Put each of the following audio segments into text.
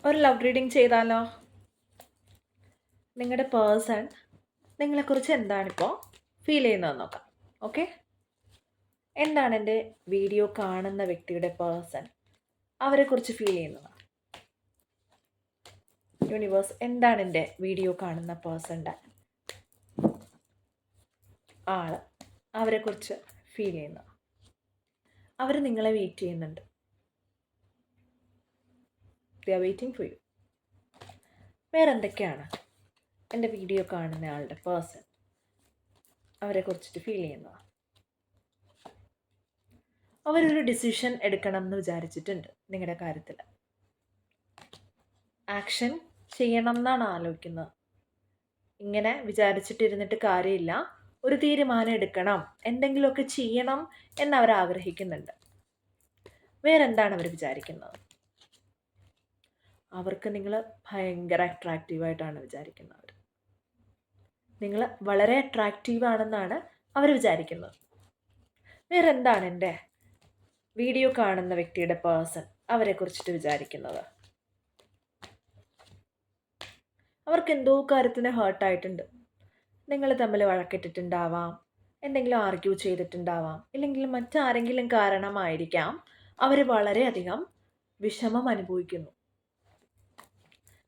ഒരു love reading ചെയ്താലോ? നിങ്ങളുടെ പേഴ്സൺ നിങ്ങളെക്കുറിച്ച് എന്താണിപ്പോൾ ഫീൽ ചെയ്യുന്നതെന്ന് നോക്കാം. ഓക്കെ, എന്താണ് എൻ്റെ വീഡിയോ കാണുന്ന വ്യക്തിയുടെ പേഴ്സൺ അവരെക്കുറിച്ച് ഫീൽ ചെയ്യുന്നത്? യൂണിവേഴ്സ്, എന്താണ് എൻ്റെ വീഡിയോ കാണുന്ന പേഴ്സൻ്റെ ആള് അവരെക്കുറിച്ച് ഫീൽ ചെയ്യുന്നത്? അവർ നിങ്ങളെ വെയിറ്റ് ചെയ്യുന്നുണ്ട്. They are waiting for you. വേറെ എന്തൊക്കെയാണ് എൻ്റെ വീഡിയോ കാണുന്ന ആളുടെ പേഴ്സൺ അവരെക്കുറിച്ചിട്ട് ഫീൽ ചെയ്യുന്നത്? അവരൊരു ഡിസിഷൻ എടുക്കണം എന്ന് വിചാരിച്ചിട്ടുണ്ട് നിങ്ങളുടെ കാര്യത്തിൽ. ആക്ഷൻ ചെയ്യണം എന്നാണ് ആലോചിക്കുന്നത്. ഇങ്ങനെ വിചാരിച്ചിട്ടിരുന്നിട്ട് കാര്യമില്ല, ഒരു തീരുമാനം എടുക്കണം, എന്തെങ്കിലുമൊക്കെ ചെയ്യണം എന്നവർ ആഗ്രഹിക്കുന്നുണ്ട്. വേറെന്താണ് അവർ വിചാരിക്കുന്നത്? അവർക്ക് നിങ്ങൾ ഭയങ്കര അട്രാക്റ്റീവായിട്ടാണ് വിചാരിക്കുന്നത്. നിങ്ങൾ വളരെ അട്രാക്റ്റീവാണെന്നാണ് അവർ വിചാരിക്കുന്നത്. വേറെന്താണ് എൻ്റെ വീഡിയോ കാണുന്ന വ്യക്തിയുടെ പേഴ്സൺ അവരെക്കുറിച്ചിട്ട് വിചാരിക്കുന്നത്? അവർക്ക് എന്തോ കാര്യത്തിന് ഹേർട്ടായിട്ടുണ്ട്. നിങ്ങൾ തമ്മിൽ വഴക്കിട്ടിട്ടുണ്ടാവാം, എന്തെങ്കിലും ആർഗ്യൂ ചെയ്തിട്ടുണ്ടാവാം, ഇല്ലെങ്കിൽ മറ്റാരെങ്കിലും കാരണമായിരിക്കാം അവർ വളരെയധികം വിഷമം അനുഭവിക്കുന്നു.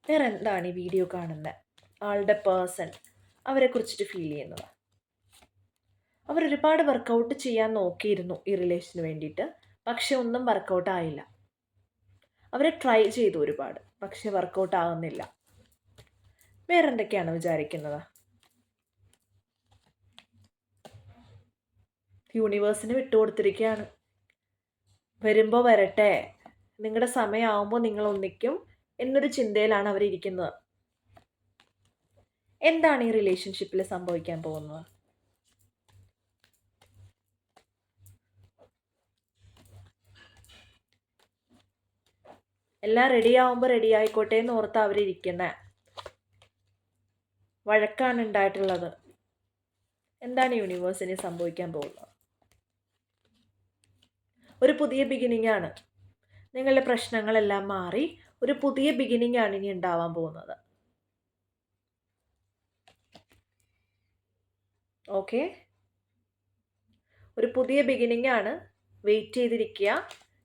വേറെ എന്താണ് ഈ വീഡിയോ കാണുന്ന ആളുടെ പേഴ്സൺ അവരെക്കുറിച്ചിട്ട് ഫീൽ ചെയ്യുന്നത്? അവരൊരുപാട് വർക്കൗട്ട് ചെയ്യാൻ നോക്കിയിരുന്നു ഈ റിലേഷന് വേണ്ടിയിട്ട്, പക്ഷെ ഒന്നും വർക്കൗട്ട് ആയില്ല. അവരെ ട്രൈ ചെയ്തു ഒരുപാട്, പക്ഷെ വർക്കൗട്ട് ആകുന്നില്ല. വേറെന്തൊക്കെയാണ് വിചാരിക്കുന്നത്? യൂണിവേഴ്സിന് വിട്ടുകൊടുത്തിരിക്കുകയാണ്. വരുമ്പോൾ വരട്ടെ, നിങ്ങളുടെ സമയമാകുമ്പോൾ നിങ്ങൾ ഒന്നിക്കും എന്നൊരു ചിന്തയിലാണ് അവരിയ്ക്കുന്നത്. എന്താണ് ഈ റിലേഷൻഷിപ്പിൽ സംഭവിക്കാൻ പോകുന്നത്? എല്ലാം റെഡിയാവുമ്പോൾ റെഡി ആയിക്കോട്ടെ എന്ന് ഓർത്ത് അവരിയ്ക്കുന്നത്. വഴക്കാണ് ഉണ്ടായിട്ടുള്ളത്. എന്താണ് യൂണിവേഴ്സിന് സംഭവിക്കാൻ പോകുന്നത്? ഒരു പുതിയ ബിഗിനിങ് ആണ്. നിങ്ങളുടെ പ്രശ്നങ്ങളെല്ലാം മാറി ഒരു പുതിയ ബിഗിനിങ് ആണ് ഇനി ഉണ്ടാവാൻ പോകുന്നത്. ഓക്കെ, ഒരു പുതിയ ബിഗിനിങ് ആണ്. വെയിറ്റ് ചെയ്തിരിക്കുക,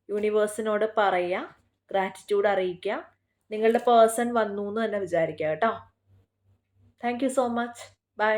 യൂണിവേഴ്സിനോട് പറയുക, ഗ്രാറ്റിറ്റ്യൂഡ് അറിയിക്കുക. നിങ്ങളുടെ പേഴ്സൺ വന്നു എന്ന് തന്നെ വിചാരിക്കുക കേട്ടോ. Thank you so much. By.